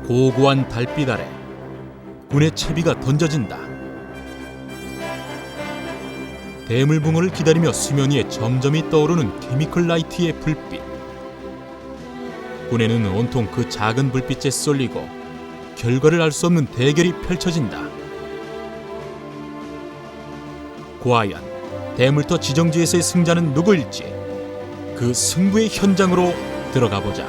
고고한 달빛 아래 군의 채비가 던져진다. 대물붕어를 기다리며 수면 위에 점점이 떠오르는 케미컬 라이트의 불빛. 군에는 온통 그 작은 불빛에 쏠리고 결과를 알 수 없는 대결이 펼쳐진다. 과연 대물터 지정지에서의 승자는 누구일지 그 승부의 현장으로 들어가 보자.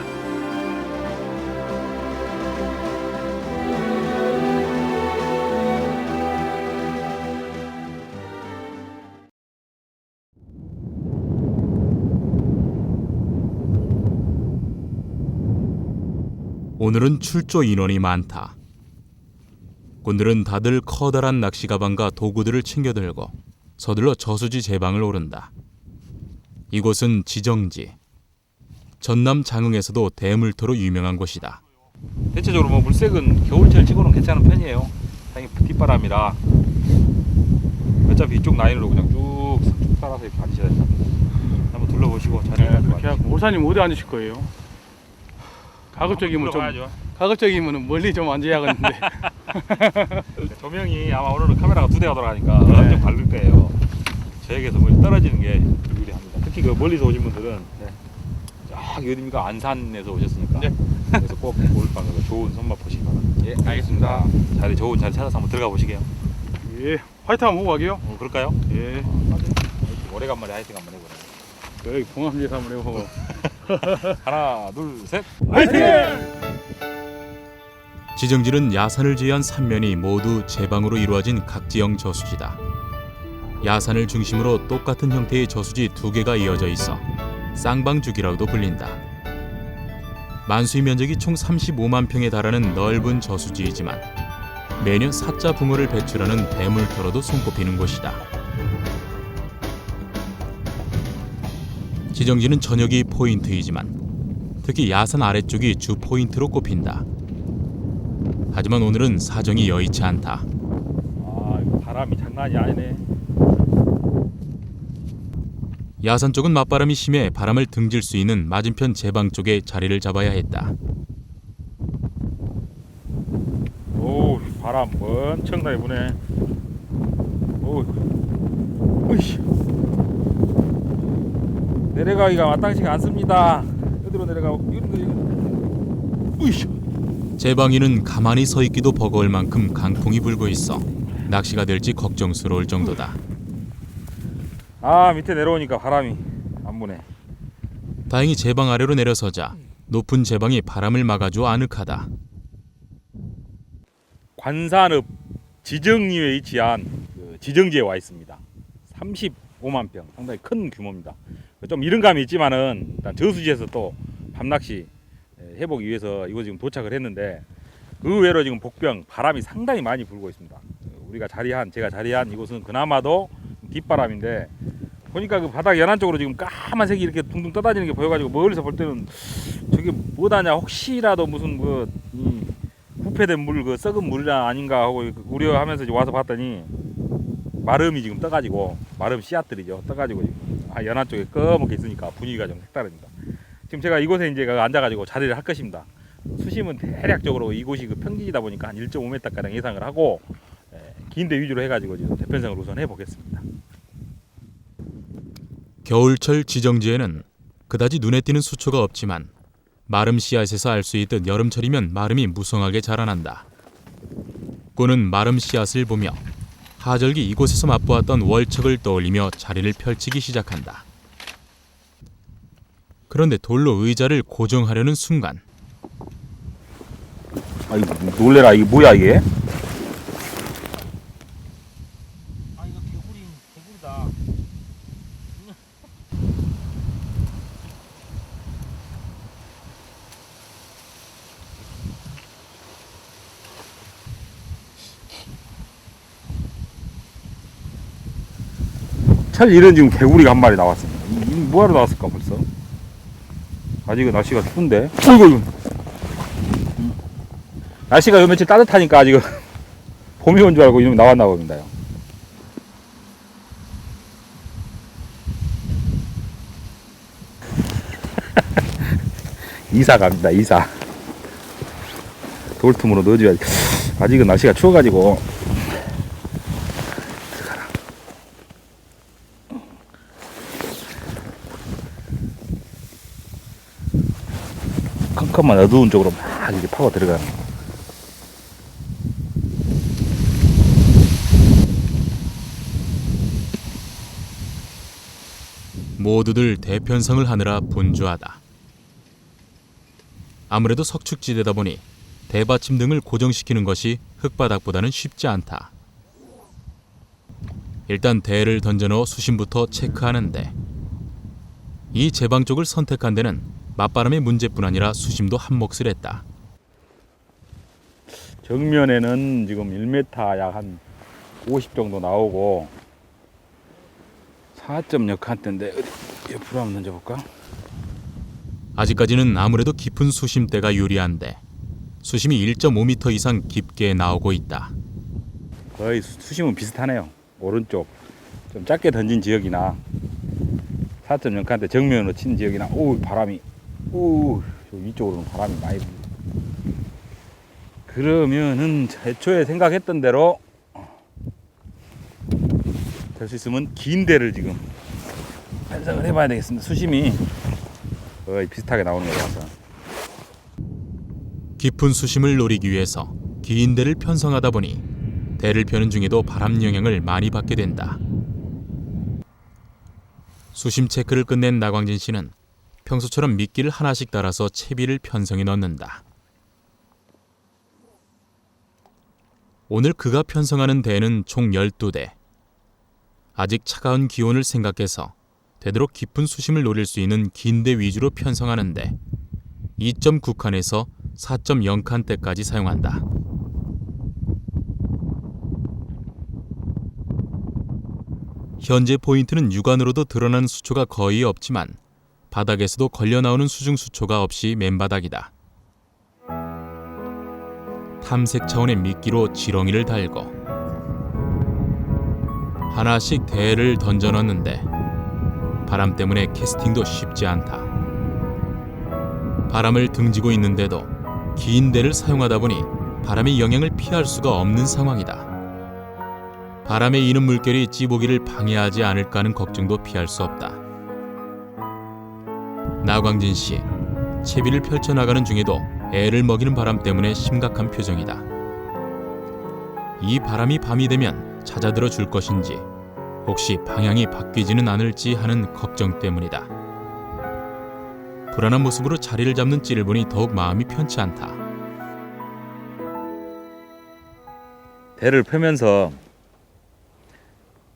오늘은 출조 인원이 많다. 군들은 다들 커다란 낚시 가방과 도구들을 챙겨들고 서둘러 저수지 제방을 오른다. 이곳은 지정지, 전남 장흥에서도 대물터로 유명한 곳이다. 대체적으로 뭐 물색은 겨울철 치고는 괜찮은 편이에요. 다행히 뒷바람이라 어차피 이쪽 라인으로 그냥 쭉 따라서 이렇게 앉으셔야 됩니다. 한번 둘러보시고 자리에 그렇게 하고 목사님 어디 앉으실 거예요? 가급적이면 멀리 좀 앉아야겠는데. 조명이 아마 오늘은 카메라가 2대가 돌아가니까 엄청 밝을 거예요. 저에게서 멀리 떨어지는 게 유리합니다. 특히 그 멀리서 오신 분들은 저기 어디입니까? 안산에서 오셨으니까 그래서 꼭 겨울밤에 좋은 손맛 보시기 바랍니다. 예, 알겠습니다. 좋은 자리 찾아서 한번 들어가 보시게요. 예, 화이팅 한번 하고 가게요. 그럴까요? 예. 오래간만에 화이팅 한번 해보래요. 여기 봉합리에서 한번 해보고. 하나, 둘, 셋. 화이팅! 지정지는 야산을 제외한 3면이 모두 제방으로 이루어진 각지형 저수지다. 야산을 중심으로 똑같은 형태의 저수지 2개가 이어져 있어 쌍방죽이라고도 불린다. 만수의 면적이 총 35만 평에 달하는 넓은 저수지이지만 매년 사자 붕어를 배출하는 대물터로도 손꼽히는 곳이다. 지정지는 전역이 포인트이지만 특히 야산 아래쪽이 주 포인트로 꼽힌다. 하지만 오늘은 사정이 여의치 않다. 이거 바람이 장난이 아니네. 야산 쪽은 맞바람이 심해 바람을 등질 수 있는 맞은편 제방 쪽에 자리를 잡아야 했다. 오, 바람 엄청나게 부네. 오, 으이씨. 내려가기가 마땅치가 않습니다. 어디로 내려가고 이런 거 으이씨. 제방이는 가만히 서 있기도 버거울 만큼 강풍이 불고 있어 낚시가 될지 걱정스러울 정도다. 밑에 내려오니까 바람이 안 부네. 다행히 제방 아래로 내려서자 높은 제방이 바람을 막아주어 아늑하다. 관산읍 지정리에 위치한 지정지에 와 있습니다. 35만 평, 상당히 큰 규모입니다. 좀 이른감이 있지만은 일단 저수지에서 또 밤낚시 해보기 위해서 이곳 지금 도착을 했는데 그 외로 지금 복병 바람이 상당히 많이 불고 있습니다. 제가 자리한 이곳은 그나마도 뒷바람인데 보니까 그 바닥 연안 쪽으로 지금 까만색이 이렇게 둥둥 떠다니는 게 보여가지고 멀리서 볼 때는 저게 뭐다냐 혹시라도 무슨 부패된 물 썩은 물이라 아닌가 하고 우려하면서 와서 봤더니 마름이 지금 떠가지고 마름 씨앗들이죠. 떠가지고 지금 연안 쪽에 검게 있으니까 분위기가 좀 색다릅니다. 지금 제가 이곳에 이제 앉아가지고 자리를 할 것입니다. 수심은 대략적으로 이곳이 평지이다 보니까 한 1.5m 가량 예상을 하고 긴데 위주로 해가지고 지금 대편성을 우선 해보겠습니다. 겨울철 지정지에는 그다지 눈에 띄는 수초가 없지만 마름 씨앗에서 알 수 있듯 여름철이면 마름이 무성하게 자라난다. 꾼은 마름 씨앗을 보며 하절기 이곳에서 맛보았던 월척을 떠올리며 자리를 펼치기 시작한다. 그런데 돌로 의자를 고정하려는 순간 아이고 놀래라. 이게 뭐야 이게? 이거 개구리다. 철 이런 지금 개구리가 한 마리 나왔습니다. 이 뭐하러 나왔을까 벌써? 아직은 날씨가 추운데. 어이구. 날씨가 요 며칠 따뜻하니까 아직은 봄이 온 줄 알고 이놈이 나왔나 봅니다. 이사 갑니다. 이사. 돌틈으로 넣어줘야지. 아직은 날씨가 추워가지고. 들어가라. 컴컴한 어두운 쪽으로 막 이렇게 파고 들어가는 거. 모두들 대편성을 하느라 분주하다. 아무래도 석축지대다 보니 대받침 등을 고정시키는 것이 흙바닥보다는 쉽지 않다. 일단 대를 던져넣어 수심부터 체크하는데 이 제방 쪽을 선택한 데는 맞바람의 문제뿐 아니라 수심도 한몫을 했다. 정면에는 지금 1m 약 한 50 정도 나오고 4.6칸대인데 어디 옆으로 한번 던져볼까? 아직까지는 아무래도 깊은 수심대가 유리한데 수심이 1.5m 이상 깊게 나오고 있다. 거의 수심은 비슷하네요. 오른쪽 좀 짧게 던진 지역이나 4.0칸대 정면으로 친 지역이나 오 바람이 오 위쪽으로는 바람이 많이 불고 그러면은 애초에 생각했던 대로 될 수 있으면 긴 대를 지금 편성을 해봐야 되겠습니다. 수심이 거의 비슷하게 나오는 것 같아서. 깊은 수심을 노리기 위해서 긴 대를 편성하다 보니 대를 펴는 중에도 바람 영향을 많이 받게 된다. 수심 체크를 끝낸 나광진 씨는 평소처럼 미끼를 하나씩 달아서 채비를 편성해 넣는다. 오늘 그가 편성하는 대는 총 12대. 아직 차가운 기온을 생각해서 되도록 깊은 수심을 노릴 수 있는 긴 대 위주로 편성하는데 2.9칸에서 4.0칸대까지 사용한다. 현재 포인트는 육안으로도 드러나는 수초가 거의 없지만 바닥에서도 걸려 나오는 수중 수초가 없이 맨바닥이다. 탐색 차원의 미끼로 지렁이를 달고 하나씩 대를 던져 넣는데 바람 때문에 캐스팅도 쉽지 않다. 바람을 등지고 있는데도 긴 대를 사용하다 보니 바람의 영향을 피할 수가 없는 상황이다. 바람에 이는 물결이 찌보기를 방해하지 않을까 하는 걱정도 피할 수 없다. 나광진 씨, 채비를 펼쳐나가는 중에도 애를 먹이는 바람 때문에 심각한 표정이다. 이 바람이 밤이 되면 잦아들어 줄 것인지 혹시 방향이 바뀌지는 않을지 하는 걱정 때문이다. 불안한 모습으로 자리를 잡는 찌를 보니 더욱 마음이 편치 않다. 대를 펴면서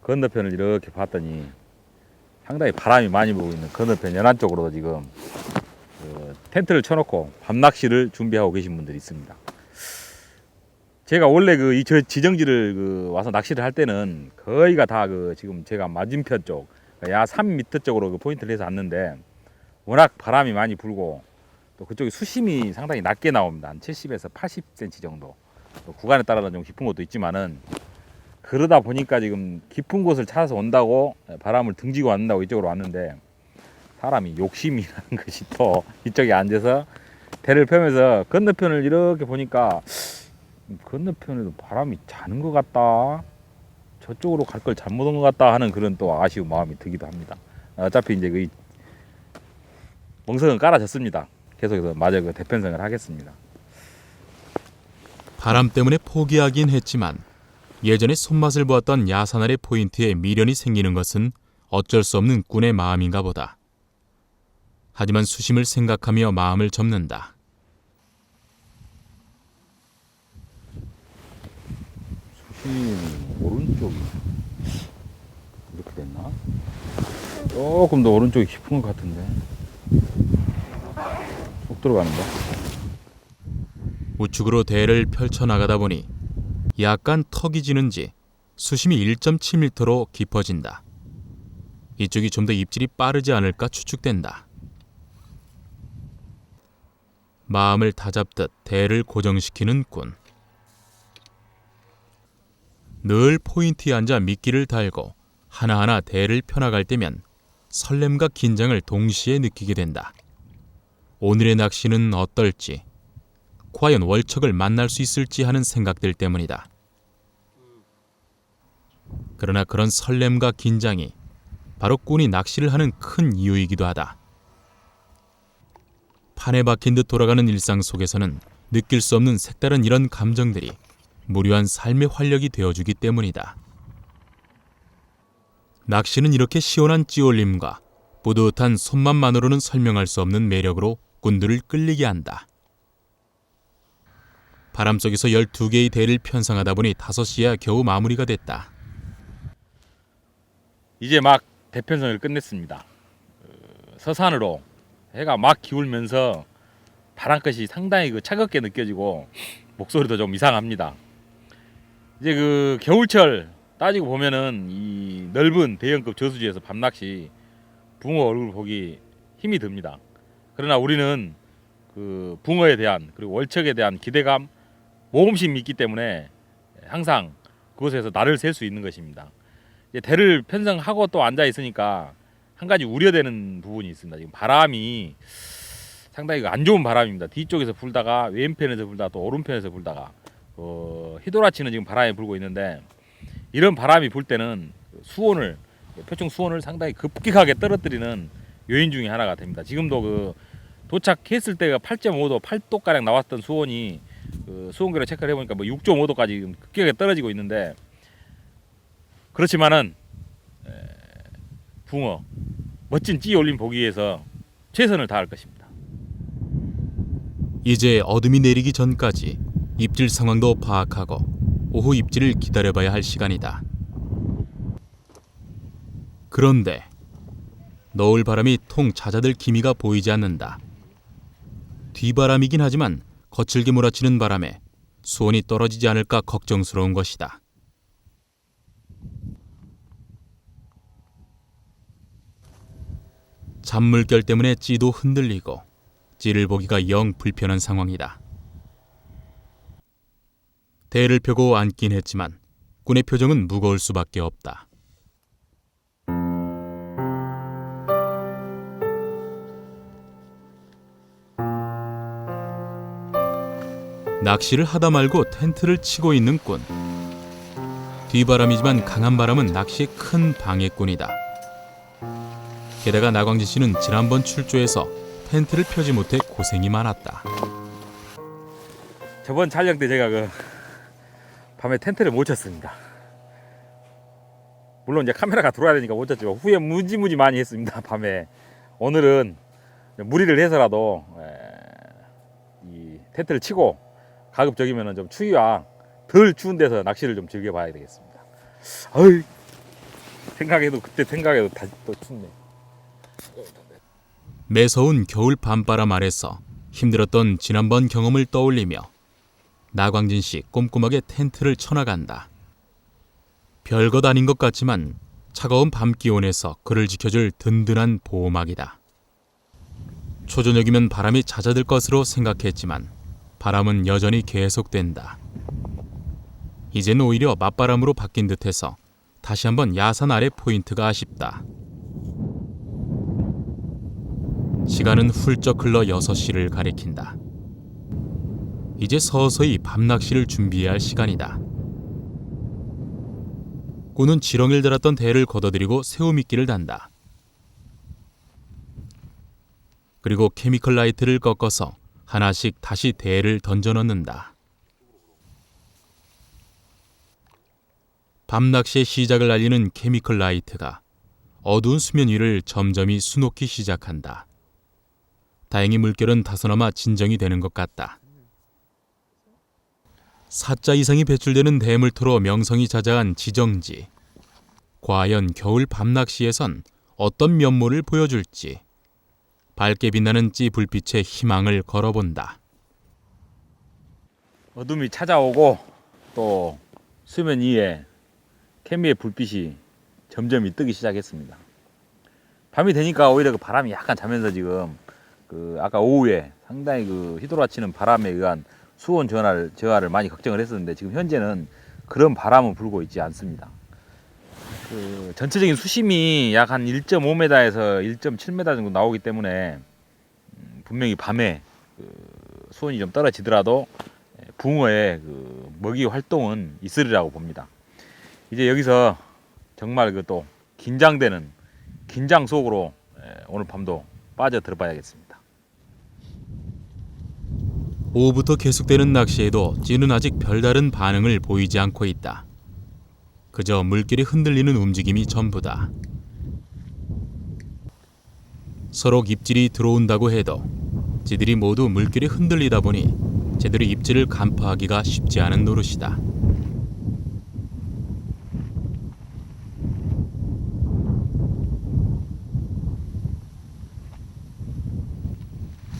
건너편을 이렇게 봤더니 상당히 바람이 많이 불고 있는 건너편 연안 쪽으로도 지금 텐트를 쳐놓고 밤낚시를 준비하고 계신 분들이 있습니다. 제가 원래 이 지정지를 와서 낚시를 할 때는 거의가 다 지금 제가 맞은편 쪽, 야 3m 쪽으로 포인트를 해서 왔는데 워낙 바람이 많이 불고 또 그쪽이 수심이 상당히 낮게 나옵니다. 한 70에서 80cm 정도. 또 구간에 따라서 좀 깊은 것도 있지만은 그러다 보니까 지금 깊은 곳을 찾아서 온다고 바람을 등지고 왔다고 이쪽으로 왔는데 사람이 욕심이라는 것이 또 이쪽에 앉아서 대를 펴면서 건너편을 이렇게 보니까 건너편에도 바람이 자는 것 같다. 저쪽으로 갈 걸 잘못 온 것 같다 하는 그런 또 아쉬운 마음이 들기도 합니다. 어차피 이제 그 멍석은 깔아졌습니다. 계속해서 마저 대편성을 하겠습니다. 바람 때문에 포기하긴 했지만 예전에 손맛을 보았던 야산알의 포인트에 미련이 생기는 것은 어쩔 수 없는 꾼의 마음인가 보다. 하지만 수심을 생각하며 마음을 접는다. 수심이 오른쪽이 이렇게 됐나? 조금 더 오른쪽이 깊은 것 같은데 쏙 들어가는데? 우측으로 대를 펼쳐나가다 보니 약간 턱이 지는지 수심이 1.7m로 깊어진다. 이쪽이 좀 더 입질이 빠르지 않을까 추측된다. 마음을 다잡듯 대를 고정시키는 꾼. 늘 포인트에 앉아 미끼를 달고 하나하나 대를 펴나갈 때면 설렘과 긴장을 동시에 느끼게 된다. 오늘의 낚시는 어떨지 과연 월척을 만날 수 있을지 하는 생각들 때문이다. 그러나 그런 설렘과 긴장이 바로 꾼이 낚시를 하는 큰 이유이기도 하다. 판에 박힌 듯 돌아가는 일상 속에서는 느낄 수 없는 색다른 이런 감정들이 무료한 삶의 활력이 되어주기 때문이다. 낚시는 이렇게 시원한 찌올림과 뿌듯한 손맛만으로는 설명할 수 없는 매력으로 꾼들을 끌리게 한다. 바람 속에서 12개의 대를 편성하다 보니 5시에야 겨우 마무리가 됐다. 이제 막 대편성을 끝냈습니다. 서산으로 해가 막 기울면서 바람끝이 상당히 차갑게 느껴지고 목소리도 좀 이상합니다. 이제 겨울철 따지고 보면은 이 넓은 대형급 저수지에서 밤낚시 붕어 얼굴 보기 힘이 듭니다. 그러나 우리는 붕어에 대한 그리고 월척에 대한 기대감, 모험심이 있기 때문에 항상 그곳에서 날을 셀 수 있는 것입니다. 이제 대를 편성하고 또 앉아 있으니까 한 가지 우려되는 부분이 있습니다. 지금 바람이 상당히 안 좋은 바람입니다. 뒤쪽에서 불다가 왼편에서 불다가 또 오른편에서 불다가 휘돌아치는 지금 바람이 불고 있는데, 이런 바람이 불 때는 표층 수온을 상당히 급격하게 떨어뜨리는 요인 중에 하나가 됩니다. 지금도 도착했을 때가 8.5도, 8도 가량 나왔던 수온이 수온계로 체크를 해보니까 6.5도까지 급격하게 떨어지고 있는데, 그렇지만은 붕어 멋진 찌올림 보기 위해서 최선을 다할 것입니다. 이제 어둠이 내리기 전까지 입질 상황도 파악하고 오후 입질을 기다려봐야 할 시간이다. 그런데 노을 바람이 통 잦아들 기미가 보이지 않는다. 뒤바람이긴 하지만 거칠게 몰아치는 바람에 수온이 떨어지지 않을까 걱정스러운 것이다. 잔물결 때문에 찌도 흔들리고 찌를 보기가 영 불편한 상황이다. 대를 펴고 앉긴 했지만 꾼의 표정은 무거울 수밖에 없다. 낚시를 하다 말고 텐트를 치고 있는 꾼. 뒤바람이지만 강한 바람은 낚시의 큰 방해꾼이다. 게다가 나광진 씨는 지난번 출조에서 텐트를 펴지 못해 고생이 많았다. 저번 촬영 때 제가 밤에 텐트를 못 쳤습니다. 물론 이제 카메라가 들어와야 되니까 못 쳤지만 후에 무지무지 많이 했습니다. 밤에. 오늘은 무리를 해서라도 이 텐트를 치고 가급적이면 좀 추위와 덜 추운 데서 낚시를 좀 즐겨봐야 되겠습니다. 어이, 그때 생각해도 다시 또 춥네. 매서운 겨울 밤바람 아래서 힘들었던 지난번 경험을 떠올리며 나광진 씨 꼼꼼하게 텐트를 쳐나간다. 별것 아닌 것 같지만 차가운 밤 기온에서 그를 지켜줄 든든한 보호막이다. 초저녁이면 바람이 잦아들 것으로 생각했지만 바람은 여전히 계속된다. 이젠 오히려 맞바람으로 바뀐 듯해서 다시 한번 야산 아래 포인트가 아쉽다. 시간은 훌쩍 흘러 6시를 가리킨다. 이제 서서히 밤낚시를 준비해야 할 시간이다. 꾼은 지렁이를 달았던 대를 걷어들이고 새우미끼를 단다. 그리고 케미컬 라이트를 꺾어서 하나씩 다시 대를 던져 넣는다. 밤낚시의 시작을 알리는 케미컬 라이트가 어두운 수면 위를 점점이 수놓기 시작한다. 다행히 물결은 다소나마 진정이 되는 것 같다. 4자 이상이 배출되는 대물토로 명성이 자자한 지정지. 과연 겨울 밤낚시에선 어떤 면모를 보여줄지 밝게 빛나는 찌 불빛에 희망을 걸어본다. 어둠이 찾아오고 또 수면 위에 캠비의 불빛이 점점 뜨기 시작했습니다. 밤이 되니까 오히려 바람이 약간 자면서 지금 아까 오후에 상당히 휘돌아치는 바람에 의한 수온 저하를 많이 걱정을 했었는데, 지금 현재는 그런 바람은 불고 있지 않습니다. 전체적인 수심이 약 한 1.5m에서 1.7m 정도 나오기 때문에 분명히 밤에 수온이 좀 떨어지더라도 붕어의 그 먹이 활동은 있으리라고 봅니다. 이제 여기서 정말 그 또 긴장되는 긴장 속으로 오늘 밤도 빠져 들어봐야겠습니다. 오후부터 계속되는 낚시에도 찌는 아직 별다른 반응을 보이지 않고 있다. 그저 물길이 흔들리는 움직임이 전부다. 서로 입질이 들어온다고 해도 찌들이 모두 물길이 흔들리다 보니 제대로 입질을 간파하기가 쉽지 않은 노릇이다.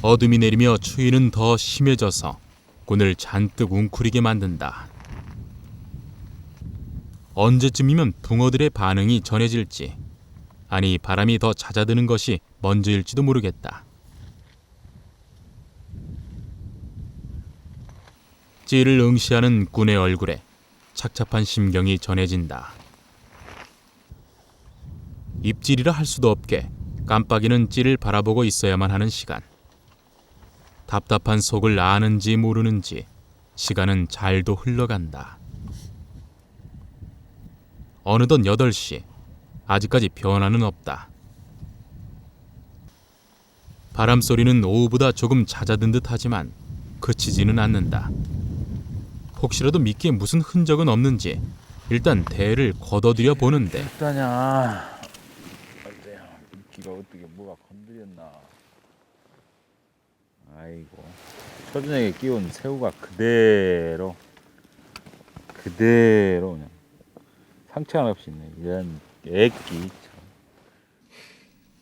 어둠이 내리며 추위는 더 심해져서 꾼을 잔뜩 웅크리게 만든다. 언제쯤이면 붕어들의 반응이 전해질지, 아니 바람이 더 잦아드는 것이 먼저일지도 모르겠다. 찌를 응시하는 꾼의 얼굴에 착잡한 심경이 전해진다. 입질이라 할 수도 없게 깜빡이는 찌를 바라보고 있어야만 하는 시간. 답답한 속을 아는지 모르는지 시간은 잘도 흘러간다. 어느덧 8시, 아직까지 변화는 없다. 바람소리는 오후보다 조금 잦아든 듯 하지만 그치지는 않는다. 혹시라도 미끼에 무슨 흔적은 없는지 일단 대를 걷어들여 보는데 일단야, 미끼가 어떻게 뭐가 건드렸나. 아이고, 초저녁에 끼운 새우가 그대로 그냥 상처 하나 없이 있네. 이런 애기.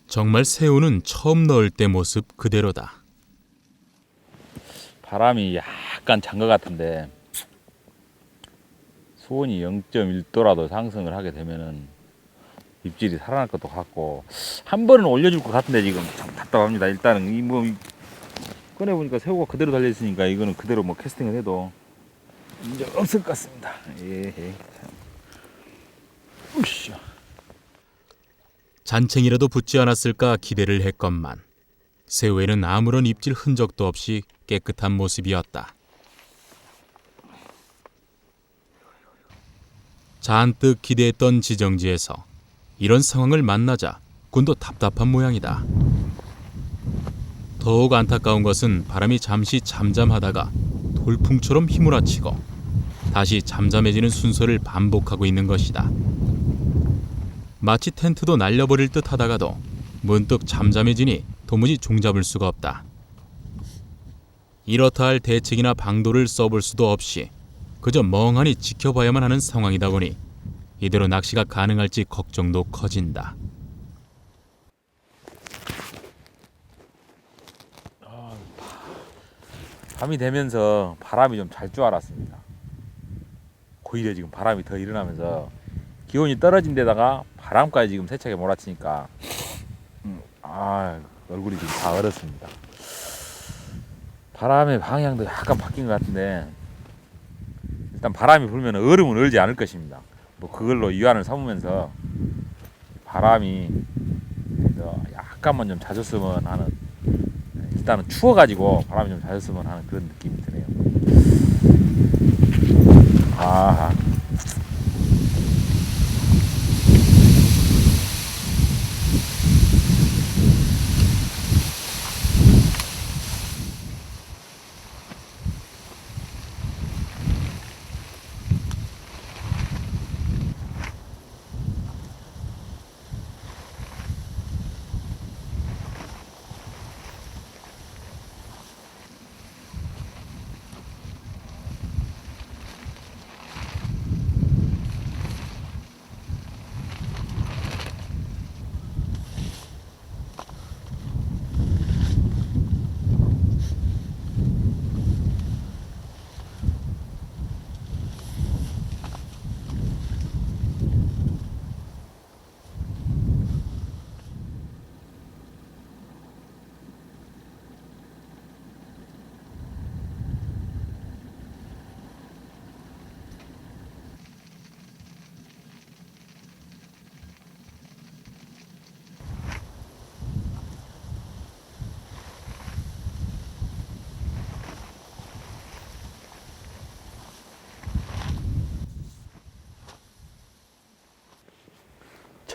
정말 새우는 처음 넣을 때 모습 그대로다. 바람이 약간 잔 것 같은데 수온이 0.1도라도 상승을 하게 되면은 입질이 살아날 것도 같고 한 번은 올려줄 것 같은데 지금 참 답답합니다. 일단은 이 뭐 꺼내 보니까 새우가 그대로 달려 있으니까 이거는 그대로 뭐 캐스팅을 해도 문제 없을 것 같습니다. 예. 으쌰. 잔챙이라도 붙지 않았을까 기대를 했건만 새우에는 아무런 입질 흔적도 없이 깨끗한 모습이었다. 잔뜩 기대했던 지정지에서 이런 상황을 만나자 꾼도 답답한 모양이다. 더욱 안타까운 것은 바람이 잠시 잠잠하다가 돌풍처럼 휘몰아치고 다시 잠잠해지는 순서를 반복하고 있는 것이다. 마치 텐트도 날려버릴 듯 하다가도 문득 잠잠해지니 도무지 종잡을 수가 없다. 이렇다 할 대책이나 방도를 써볼 수도 없이 그저 멍하니 지켜봐야만 하는 상황이다 보니 이대로 낚시가 가능할지 걱정도 커진다. 밤이 되면서 바람이 좀 잘 줄 알았습니다. 오히려 지금 바람이 더 일어나면서 기온이 떨어진 데다가 바람까지 지금 세차게 몰아치니까 얼굴이 지금 다 얼었습니다. 바람의 방향도 약간 바뀐 것 같은데 일단 바람이 불면 얼음은 얼지 않을 것입니다. 뭐 그걸로 유안을 삼으면서 바람이 약간만 좀 잦았으면 하는, 일단은 추워가지고 바람이 좀 잦았으면 하는 그런 느낌이 드네요. 아하.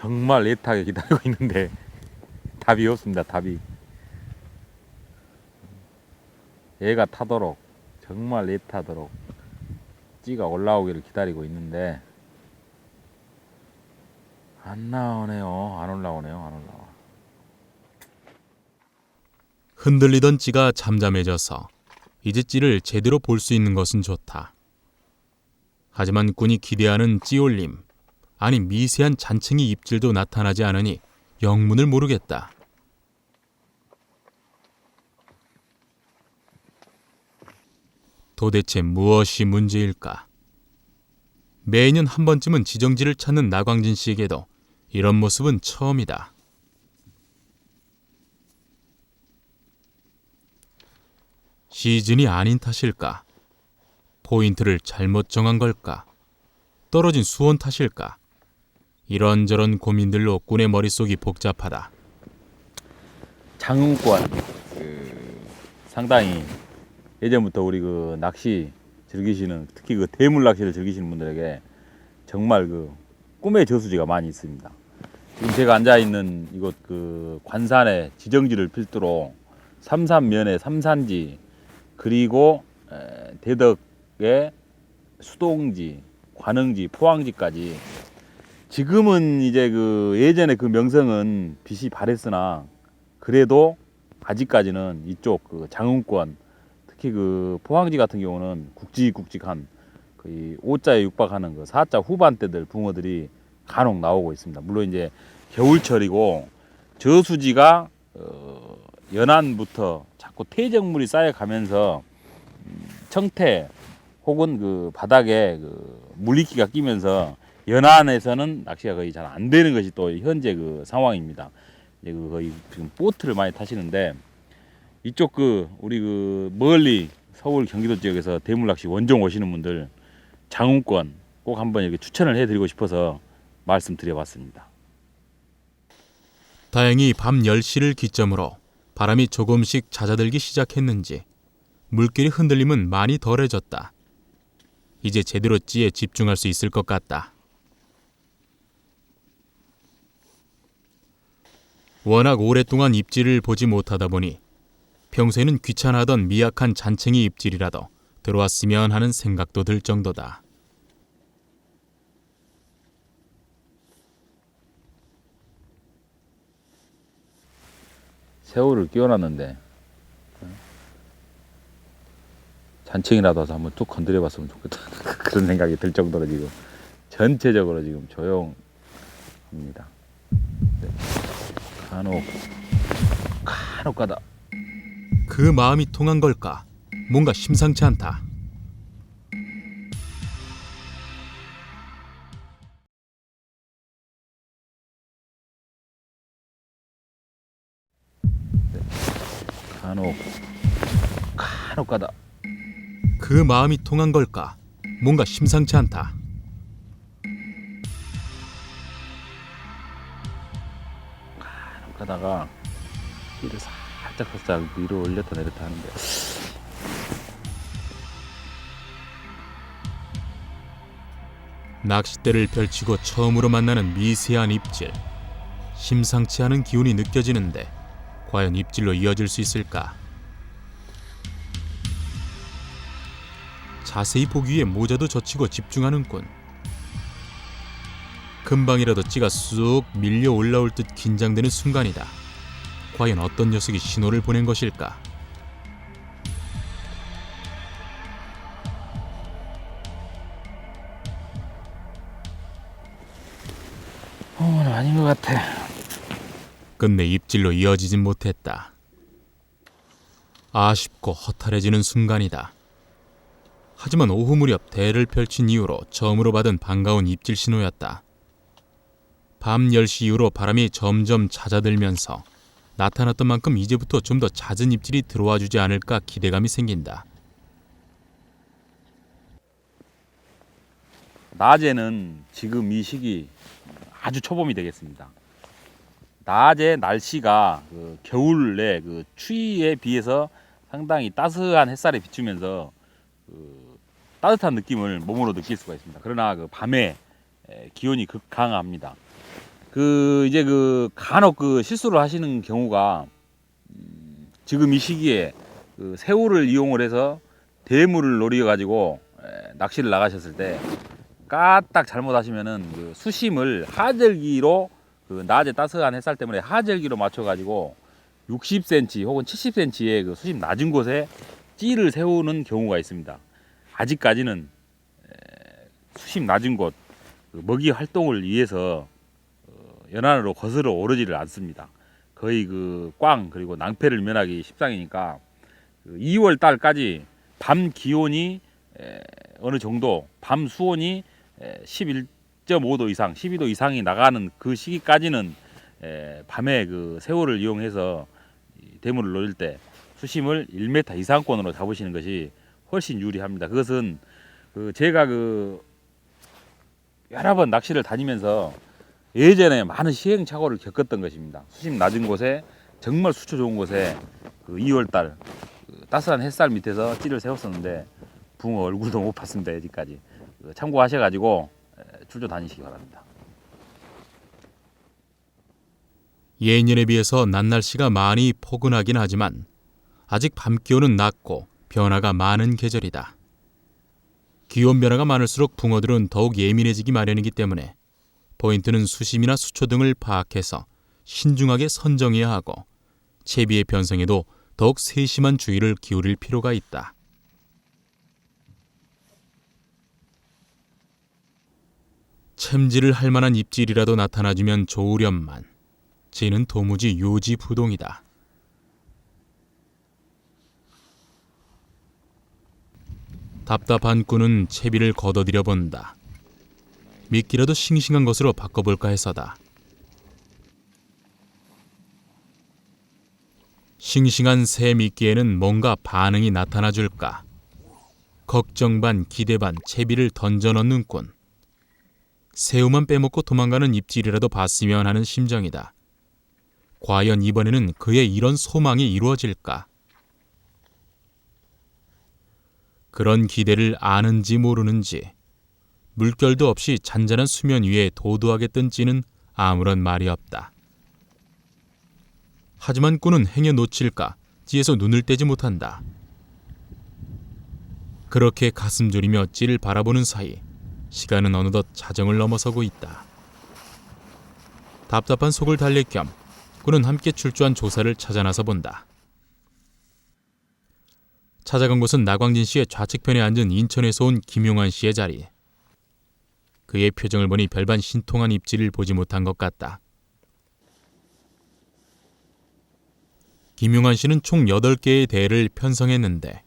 정말 애타게 기다리고 있는데 답이 없습니다. 답이. 얘가 타도록 정말 애타도록 찌가 올라오기를 기다리고 있는데 안 나오네요. 안 올라오네요. 안 올라와. 흔들리던 찌가 잠잠해져서 이제 찌를 제대로 볼 수 있는 것은 좋다. 하지만 꾼이 기대하는 찌올림, 아니 미세한 잔챙이 입질도 나타나지 않으니 영문을 모르겠다. 도대체 무엇이 문제일까? 매년 한 번쯤은 지정지를 찾는 나광진 씨에게도 이런 모습은 처음이다. 시즌이 아닌 탓일까? 포인트를 잘못 정한 걸까? 떨어진 수온 탓일까? 이런저런 고민들로 꾼의 머릿속이 복잡하다. 장흥권 상당히 예전부터 우리 그 낚시 즐기시는 특히 그 대물 낚시를 즐기시는 분들에게 정말 그 꿈의 저수지가 많이 있습니다. 지금 제가 앉아 있는 이곳 그 관산의 지정지를 필두로 삼산면의 삼산지 그리고 대덕의 수동지, 관흥지, 포항지까지 지금은 이제 그 예전에 그 명성은 빛이 발했으나 그래도 아직까지는 이쪽 그 장흥권 특히 그 포항지 같은 경우는 굵직굵직한 거의 5자에 육박하는 그 4자 후반대들 붕어들이 간혹 나오고 있습니다. 물론 이제 겨울철이고 저수지가 연안부터 자꾸 퇴적물이 쌓여가면서 청태 혹은 그 바닥에 그 물리기가 끼면서 연안에서는 낚시가 거의 잘 안 되는 것이 또 현재 그 상황입니다. 이제 그 거의 지금 보트를 많이 타시는데 이쪽 그 우리 그 멀리 서울 경기도 지역에서 대물 낚시 원종 오시는 분들 장흥권 꼭 한번 이렇게 추천을 해드리고 싶어서 말씀드려봤습니다. 다행히 밤 10시를 기점으로 바람이 조금씩 잦아들기 시작했는지 물길의 흔들림은 많이 덜해졌다. 이제 제대로 찌에 집중할 수 있을 것 같다. 워낙 오랫동안 입질을 보지 못하다 보니 평소에는 귀찮아하던 미약한 잔챙이 입질이라도 들어왔으면 하는 생각도 들 정도다. 새우를 끼워놨는데 잔챙이라도 와서 한번 툭 건드려봤으면 좋겠다. 그런 생각이 들 정도로 지금 전체적으로 지금 조용합니다. 네. 간혹 가다 그 마음이 통한 걸까? 뭔가 심상치 않다. 간혹 가다 그 마음이 통한 걸까? 뭔가 심상치 않다. 가다가 길을 살짝 위로 올렸다 내렸다 하는데 낚싯대를 펼치고 처음으로 만나는 미세한 입질. 심상치 않은 기운이 느껴지는데 과연 입질로 이어질 수 있을까? 자세히 보기 위해 모자도 젖히고 집중하는 꾼. 금방이라도 찌가 쑥 밀려 올라올 듯 긴장되는 순간이다. 과연 어떤 녀석이 신호를 보낸 것일까? 오늘 아닌 것 같아. 끝내 입질로 이어지진 못했다. 아쉽고 허탈해지는 순간이다. 하지만 오후 무렵 대를 펼친 이후로 처음으로 받은 반가운 입질 신호였다. 밤 10시 이후로 바람이 점점 잦아들면서 나타났던 만큼 이제부터 좀 더 잦은 입질이 들어와 주지 않을까 기대감이 생긴다. 낮에는 지금 이 시기 아주 초봄이 되겠습니다. 낮에 날씨가 그 겨울에 그 추위에 비해서 상당히 따스한 햇살에 비추면서 그 따뜻한 느낌을 몸으로 느낄 수가 있습니다. 그러나 그 밤에 기온이 극강합니다. 이제 간혹 실수를 하시는 경우가 지금 이 시기에 새우를 이용을 해서 대물을 노려 가지고 낚시를 나가셨을 때 까딱 잘못하시면은 수심을 하절기로 낮에 따스한 햇살 때문에 하절기로 맞춰 가지고 60cm 혹은 70cm의 수심 낮은 곳에 찌를 세우는 경우가 있습니다. 아직까지는 수심 낮은 곳 먹이 활동을 위해서 연안으로 거슬러 오르지를 않습니다. 거의 꽝 그리고 낭패를 면하기 십상이니까 2월 달까지 밤 기온이 어느 정도 밤 수온이 11.5도 이상 12도 이상이 나가는 그 시기까지는 밤에 새우를 이용해서 대물을 노릴 때 수심을 1m 이상권으로 잡으시는 것이 훨씬 유리합니다. 그것은 제가 여러 번 낚시를 다니면서 예전에 많은 시행착오를 겪었던 것입니다. 수심 낮은 곳에 정말 수초 좋은 곳에 2월달 따스한 햇살 밑에서 찌를 세웠었는데 붕어 얼굴도 못 봤습니다. 여기까지 참고하셔가지고 출조 다니시기 바랍니다. 예년에 비해서 낮 날씨가 많이 포근하긴 하지만 아직 밤 기온은 낮고 변화가 많은 계절이다. 기온 변화가 많을수록 붕어들은 더욱 예민해지기 마련이기 때문에 포인트는 수심이나 수초 등을 파악해서 신중하게 선정해야 하고 채비의 변성에도 더욱 세심한 주의를 기울일 필요가 있다. 챔질을 할 만한 입질이라도 나타나주면 좋으련만 쟤는 도무지 요지부동이다. 답답한 꾼은 채비를 걷어들여 본다. 미끼라도 싱싱한 것으로 바꿔볼까 해서다. 싱싱한 새 미끼에는 뭔가 반응이 나타나줄까. 걱정 반 기대 반 채비를 던져 넣는 꾼. 새우만 빼먹고 도망가는 입질이라도 봤으면 하는 심정이다. 과연 이번에는 그의 이런 소망이 이루어질까? 그런 기대를 아는지 모르는지 물결도 없이 잔잔한 수면 위에 도도하게 뜬 찌는 아무런 말이 없다. 하지만 꾼은 행여 놓칠까 찌에서 눈을 떼지 못한다. 그렇게 가슴 졸이며 찌를 바라보는 사이 시간은 어느덧 자정을 넘어서고 있다. 답답한 속을 달랠 겸 꾼은 함께 출조한 조사를 찾아 나서 본다. 찾아간 곳은 나광진 씨의 좌측편에 앉은 인천에서 온 김용환 씨의 자리. 그의 표정을 보니 별반 신통한 입질을 보지 못한 것 같다. 김용환 씨는 총 8개의 대를 편성했는데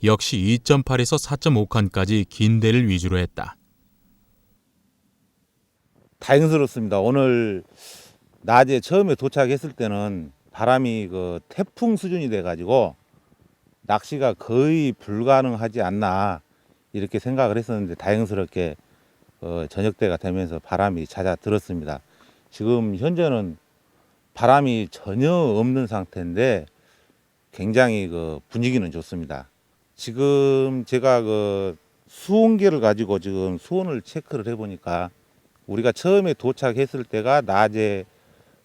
역시 2.8에서 4.5칸까지 긴 대를 위주로 했다. 다행스럽습니다. 오늘 낮에 처음에 도착했을 때는 바람이 태풍 수준이 돼가지고 낚시가 거의 불가능하지 않나 이렇게 생각을 했었는데 다행스럽게 저녁 때가 되면서 바람이 잦아들었습니다. 지금 현재는 바람이 전혀 없는 상태인데 굉장히 분위기는 좋습니다. 지금 제가 수온계를 가지고 지금 수온을 체크를 해보니까 우리가 처음에 도착했을 때가 낮에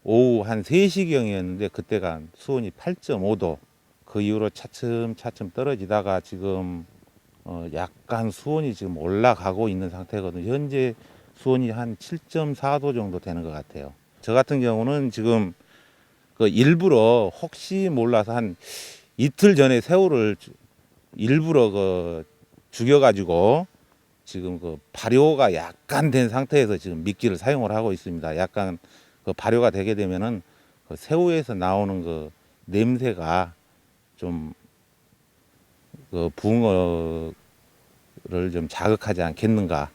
오후 한 3시경이었는데 그때가 수온이 8.5도. 그 이후로 차츰차츰 떨어지다가 지금 약간 수온이 지금 올라가고 있는 상태거든요. 현재 수온이 한 7.4도 정도 되는 것 같아요. 저 같은 경우는 지금 일부러 혹시 몰라서 한 이틀 전에 새우를 일부러 죽여가지고 지금 발효가 약간 된 상태에서 지금 미끼를 사용을 하고 있습니다. 약간 발효가 되게 되면은 새우에서 나오는 냄새가 좀 붕어를 좀 자극하지 않겠는가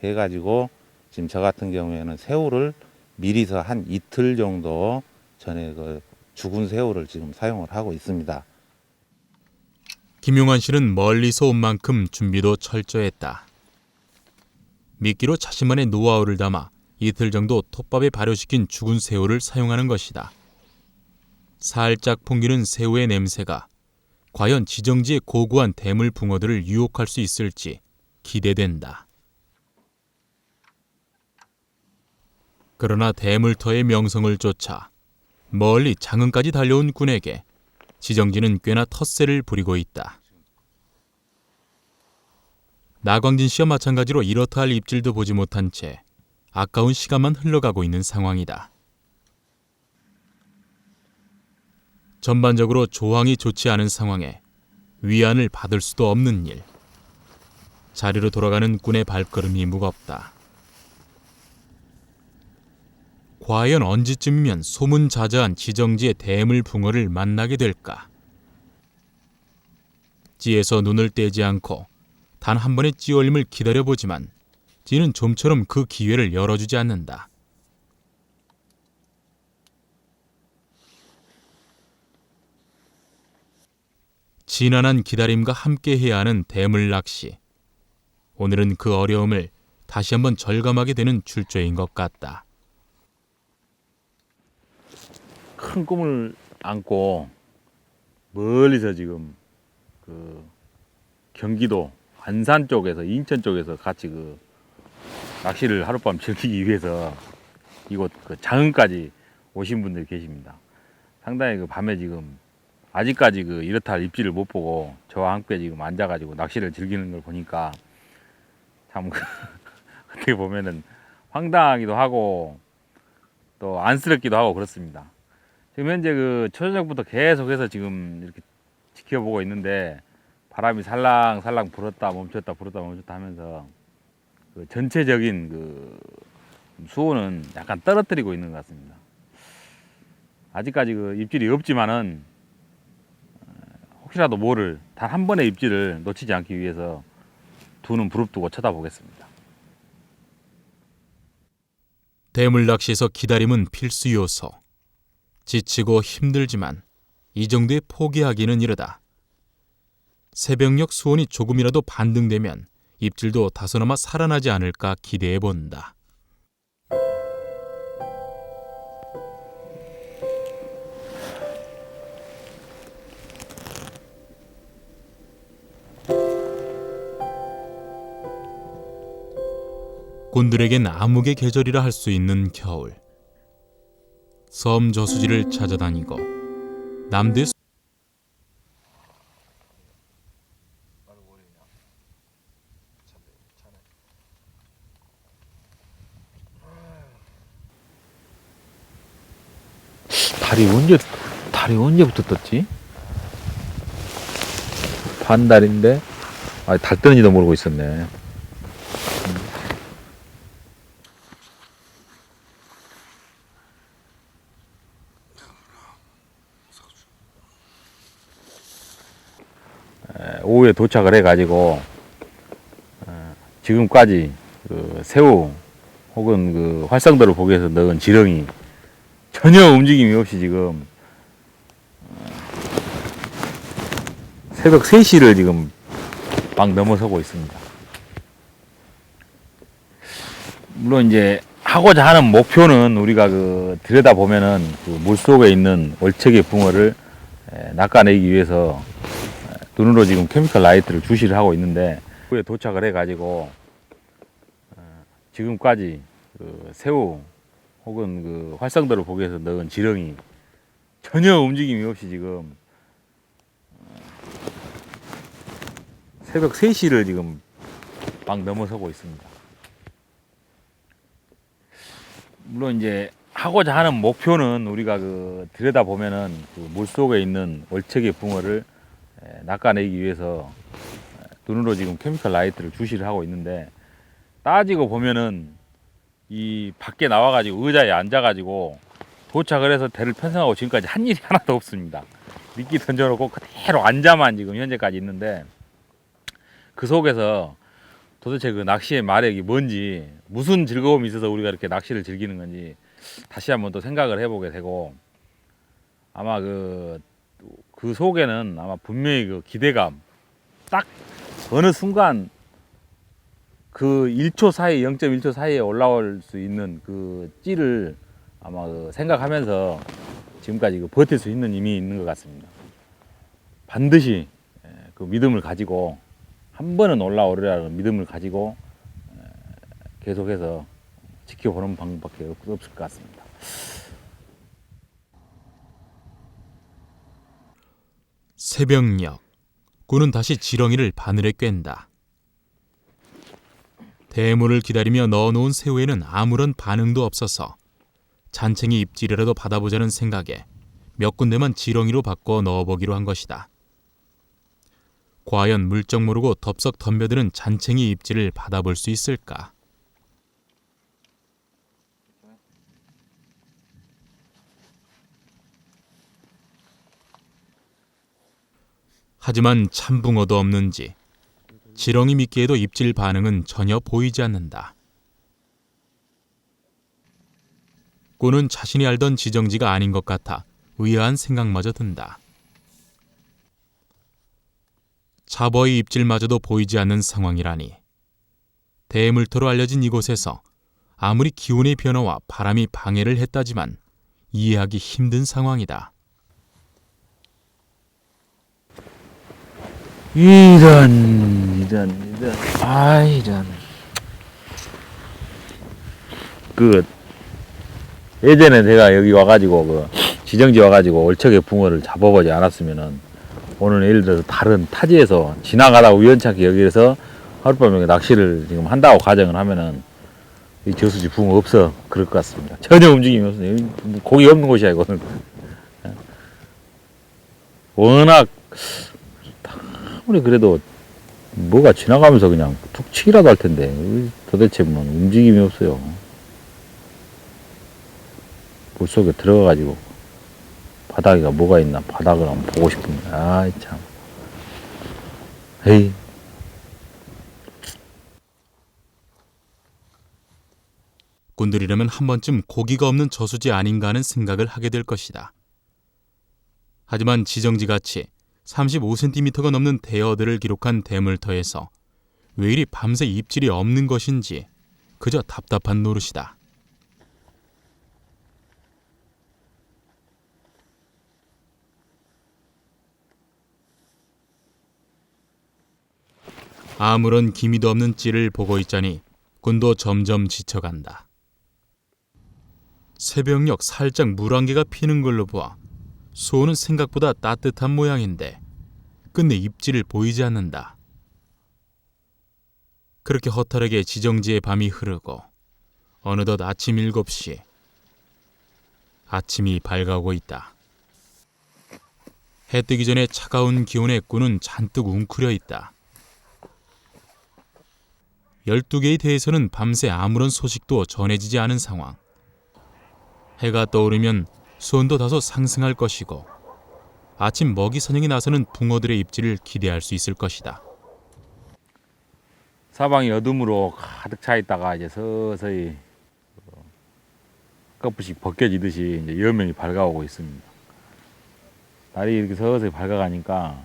해가지고 지금 저 같은 경우에는 새우를 미리서 한 이틀 정도 전에 죽은 새우를 지금 사용을 하고 있습니다. 김용환 씨는 멀리서 온 만큼 준비도 철저했다. 미끼로 자신만의 노하우를 담아 이틀 정도 톱밥에 발효시킨 죽은 새우를 사용하는 것이다. 살짝 풍기는 새우의 냄새가 과연 지정지의 고고한 대물 붕어들을 유혹할 수 있을지 기대된다. 그러나 대물터의 명성을 쫓아 멀리 장흥까지 달려온 꾼에게 지정진은 꽤나 텃세를 부리고 있다. 나광진 씨와 마찬가지로 이렇다 할 입질도 보지 못한 채 아까운 시간만 흘러가고 있는 상황이다. 전반적으로 조항이 좋지 않은 상황에 위안을 받을 수도 없는 일. 자리로 돌아가는 꾼의 발걸음이 무겁다. 과연 언제쯤이면 소문자자한 지정지의 대물 붕어를 만나게 될까? 찌에서 눈을 떼지 않고 단 한 번의 찌올림을 기다려보지만 찌는 좀처럼 그 기회를 열어주지 않는다. 지난한 기다림과 함께해야 하는 대물 낚시. 오늘은 그 어려움을 다시 한번 절감하게 되는 출조인 것 같다. 큰 꿈을 안고 멀리서 지금 그 경기도 안산 쪽에서 인천 쪽에서 같이 그 낚시를 하룻밤 즐기기 위해서 이곳 그 장흥까지 오신 분들이 계십니다. 상당히 그 밤에 지금 아직까지 그 이렇다 할 입질을 못 보고 저와 함께 지금 앉아가지고 낚시를 즐기는 걸 보니까 참 어떻게 보면은 황당하기도 하고 또 안쓰럽기도 하고 그렇습니다. 지금 현재 그 초저녁부터 계속해서 지금 이렇게 지켜보고 있는데 바람이 살랑살랑 불었다 멈췄다 불었다 멈췄다 하면서 그 전체적인 그 수온은 약간 떨어뜨리고 있는 것 같습니다. 아직까지 그 입질이 없지만은 혹시라도 모를 단 한 번의 입질을 놓치지 않기 위해서 두 눈 부릅뜨고 쳐다보겠습니다. 대물 낚시에서 기다림은 필수 요소. 지치고 힘들지만 이 정도에 포기하기는 이르다. 새벽녘 수온이 조금이라도 반등되면 입질도 다소나마 살아나지 않을까 기대해 본다. 꾼들에겐 암흑의 계절이라 할 수 있는 겨울. 섬 저수지를 찾아다니고 남대 달이 언제부터 떴지? 반달인데 달 뜨는지도 모르고 있었네. 오후에 도착을 해가지고 지금까지 그 새우 혹은 그 활성도를 보기 위해서 넣은 지렁이 전혀 움직임이 없이 지금 새벽 3시를 지금 막 넘어서고 있습니다. 물론 이제 하고자 하는 목표는 우리가 그 들여다 보면은 그 물속에 있는 월척의 붕어를 낚아내기 위해서 눈으로 지금 케미컬 라이트를 주시를 하고 있는데 후에 도착을 해가지고 지금까지 그 새우 혹은 그 활성도를 보기 위해서 넣은 지렁이 전혀 움직임이 없이 지금 새벽 3시를 지금 막 넘어서고 있습니다. 물론 이제 하고자 하는 목표는 우리가 그 들여다 보면은 그 물속에 있는 월척의 붕어를 낚아내기 위해서 눈으로 지금 케미컬 라이트를 주시를 하고 있는데 따지고 보면은 이 밖에 나와가지고 의자에 앉아가지고 도착을 해서 대를 편성하고 지금까지 한 일이 하나도 없습니다. 미끼 던져놓고 그대로 앉아만 지금 현재까지 있는데 그 속에서 도대체 그 낚시의 마력이 뭔지 무슨 즐거움이 있어서 우리가 이렇게 낚시를 즐기는 건지 다시 한번 또 생각을 해보게 되고 아마 그 속에는 아마 분명히 그 기대감 딱 어느 순간 그 1초 사이 0.1초 사이에 올라올 수 있는 그 찌를 아마 그 생각하면서 지금까지 그 버틸 수 있는 힘이 있는 것 같습니다. 반드시 그 믿음을 가지고 한 번은 올라오리라는 믿음을 가지고 계속해서 지켜보는 방법밖에 없을 것 같습니다. 새벽녘, 꾼은 다시 지렁이를 바늘에 꿰는다. 대물을 기다리며 넣어놓은 새우에는 아무런 반응도 없어서 잔챙이 입질이라도 받아보자는 생각에 몇 군데만 지렁이로 바꿔 넣어보기로 한 것이다. 과연 물정 모르고 덥석 덤벼드는 잔챙이 입질을 받아볼 수 있을까? 하지만 참붕어도 없는지 지렁이 미끼에도 입질 반응은 전혀 보이지 않는다. 꾼은 자신이 알던 지정지가 아닌 것 같아 의아한 생각마저 든다. 잡어의 입질마저도 보이지 않는 상황이라니 대물터로 알려진 이곳에서 아무리 기온의 변화와 바람이 방해를 했다지만 이해하기 힘든 상황이다. 이런 예전에 내가 여기 와가지고 지정지 와가지고 월척에 붕어를 잡아보지 않았으면은 오늘 예를 들어서 다른 타지에서 지나가다 우연찮게 여기에서 하룻밤에 낚시를 지금 한다고 가정을 하면은 이 저수지 붕어 없어 그럴 것 같습니다. 전혀 움직임이 없어요. 고기 없는 곳이야 이거는. 워낙 아무리 그래도 뭐가 지나가면서 그냥 툭 치기라도 할 텐데 도대체 뭐 움직임이 없어요. 물속에 들어가가지고 바닥에가 뭐가 있나 바닥을 한번 보고 싶은데 아이 참 에이 꾼들이라면 한 번쯤 고기가 없는 저수지 아닌가 하는 생각을 하게 될 것이다. 하지만 지정지같이 35cm가 넘는 대어들을 기록한 대물터에서 왜 이리 밤새 입질이 없는 것인지 그저 답답한 노릇이다. 아무런 기미도 없는 찌를 보고 있자니 꾼도 점점 지쳐간다. 새벽녘 살짝 물안개가 피는 걸로 보아 수온은 생각보다 따뜻한 모양인데 끝내 입질을 보이지 않는다. 그렇게 허탈하게 지정지의 밤이 흐르고 어느덧 아침 7시 아침이 밝아오고 있다. 해 뜨기 전에 차가운 기온에 꾼은 잔뜩 웅크려 있다. 12개의 대에서는 밤새 아무런 소식도 전해지지 않은 상황. 해가 떠오르면 수온도 다소 상승할 것이고 아침 먹이 사냥에 나서는 붕어들의 입질을 기대할 수 있을 것이다. 사방이 어둠으로 가득 차 있다가 이제 서서히 끝부씩 벗겨지듯이 이제 여명이 밝아오고 있습니다. 날이 이렇게 서서히 밝아가니까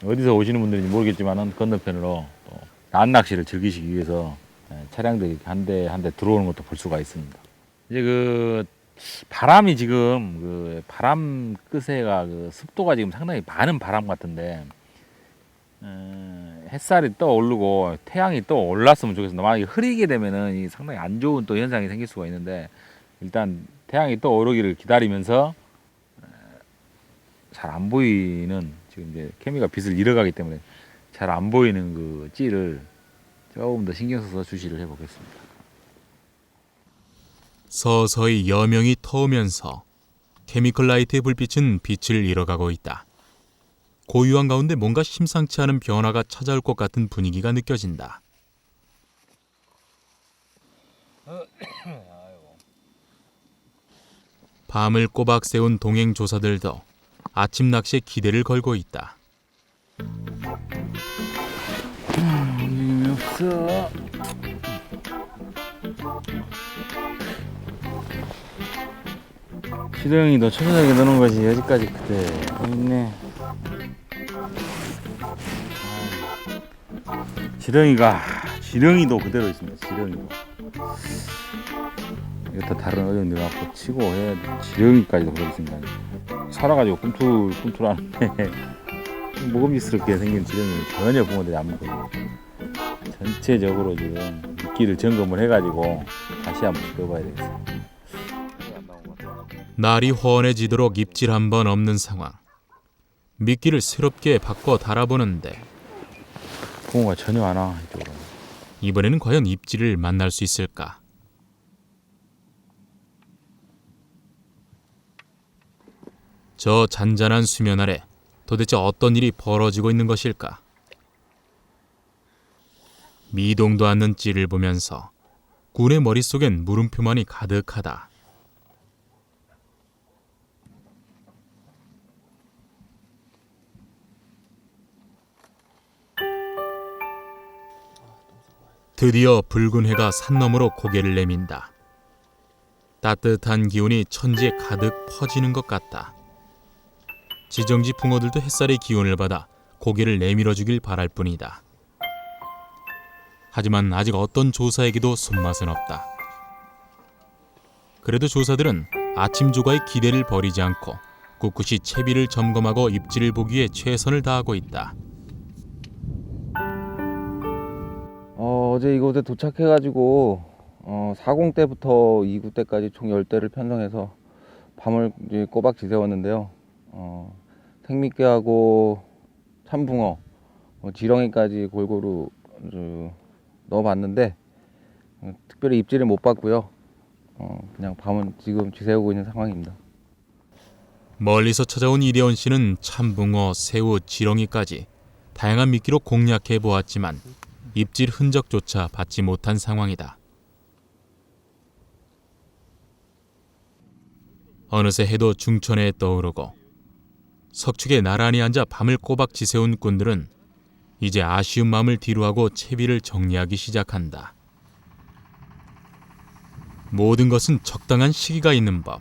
어디서 오시는 분들인지 모르겠지만은 건너편으로 또 낮 낚시를 즐기시기 위해서 차량들이 한 대 한 대 들어오는 것도 볼 수가 있습니다. 이제 바람이 지금 바람 끝에가 습도가 지금 상당히 많은 바람 같은데 햇살이 떠오르고 태양이 또 올랐으면 좋겠습니다. 만약에 흐리게 되면은 이 상당히 안 좋은 또 현상이 생길 수가 있는데 일단 태양이 떠오르기를 기다리면서 잘 안 보이는 지금 이제 케미가 빛을 잃어가기 때문에 잘 안 보이는 그 찌를 조금 더 신경 써서 주시를 해보겠습니다. 서서히 여명이 터오면서 케미컬 라이트의 불빛은 빛을 잃어가고 있다. 고요한 가운데 뭔가 심상치 않은 변화가 찾아올 것 같은 분위기가 느껴진다. 밤을 꼬박 세운 동행 조사들도 아침 낚시에 기대를 걸고 있다. 움직임이 없어. 지렁이도 초저녁에 넣는 것이 여기까지 그대로 있네. 지렁이도 그대로 있습니다. 지렁이도. 여기다 다른 어종 넣어갖고 치고 해야 돼. 지렁이까지도 그대로 있습니다. 살아가지고 꿈틀꿈틀하는데 먹음직스럽게 생긴 지렁이는 전혀 붕어들이 안 먹거든요. 전체적으로 지금 미끼를 점검을 해가지고 다시 한번 떠봐야 되겠어요. 날이 훤해지도록 입질 한 번 없는 상황. 미끼를 새롭게 바꿔 달아보는데 붕어가 전혀 안 와. 이쪽으로. 이번에는 과연 입질을 만날 수 있을까? 저 잔잔한 수면 아래 도대체 어떤 일이 벌어지고 있는 것일까? 미동도 않는 찌를 보면서 군의 머릿속엔 물음표만이 가득하다. 드디어 붉은 해가 산 너머로 고개를 내민다. 따뜻한 기운이 천지에 가득 퍼지는 것 같다. 지정지 붕어들도 햇살의 기운을 받아 고개를 내밀어 주길 바랄 뿐이다. 하지만 아직 어떤 조사에게도 손맛은 없다. 그래도 조사들은 아침 조가의 기대를 버리지 않고 꿋꿋이 채비를 점검하고 입질을 보기 위해 최선을 다하고 있다. 어제 이곳에 도착해가지고 40대부터 2구대까지 총 10대를 편성해서 밤을 이제 꼬박 지새웠는데요. 생미끼하고 참붕어, 지렁이까지 골고루 넣어봤는데 특별히 입질을 못 봤고요. 그냥 밤은 지금 지새우고 있는 상황입니다. 멀리서 찾아온 이대원 씨는 참붕어, 새우, 지렁이까지 다양한 미끼로 공략해 보았지만 입질 흔적조차 받지 못한 상황이다. 어느새 해도 중천에 떠오르고 석축에 나란히 앉아 밤을 꼬박 지새운 꾼들은 이제 아쉬운 마음을 뒤로하고 채비를 정리하기 시작한다. 모든 것은 적당한 시기가 있는 법.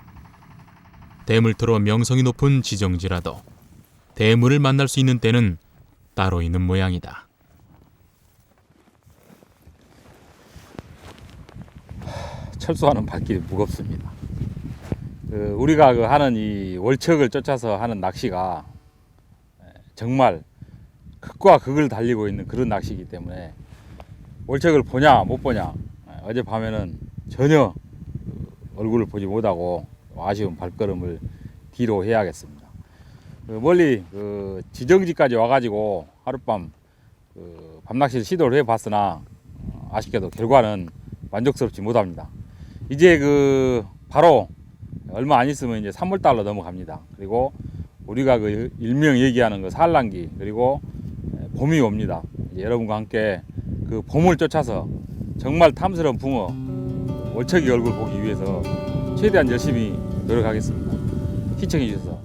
대물터로 명성이 높은 지정지라도 대물을 만날 수 있는 때는 따로 있는 모양이다. 철수하는 발길이 무겁습니다. 우리가 하는 이 월척을 쫓아서 하는 낚시가 정말 극과 극을 달리고 있는 그런 낚시이기 때문에 월척을 보냐 못 보냐 어젯밤에는 전혀 얼굴을 보지 못하고 아쉬운 발걸음을 뒤로 해야겠습니다. 멀리 지정지까지 와가지고 하룻밤 밤낚시를 시도를 해봤으나 아쉽게도 결과는 만족스럽지 못합니다. 이제 바로 얼마 안 있으면 이제 3월달로 넘어갑니다. 그리고 우리가 일명 얘기하는 산란기 그리고 봄이 옵니다. 이제 여러분과 함께 봄을 쫓아서 정말 탐스러운 붕어 월척이 얼굴 보기 위해서 최대한 열심히 노력하겠습니다. 시청해 주셔서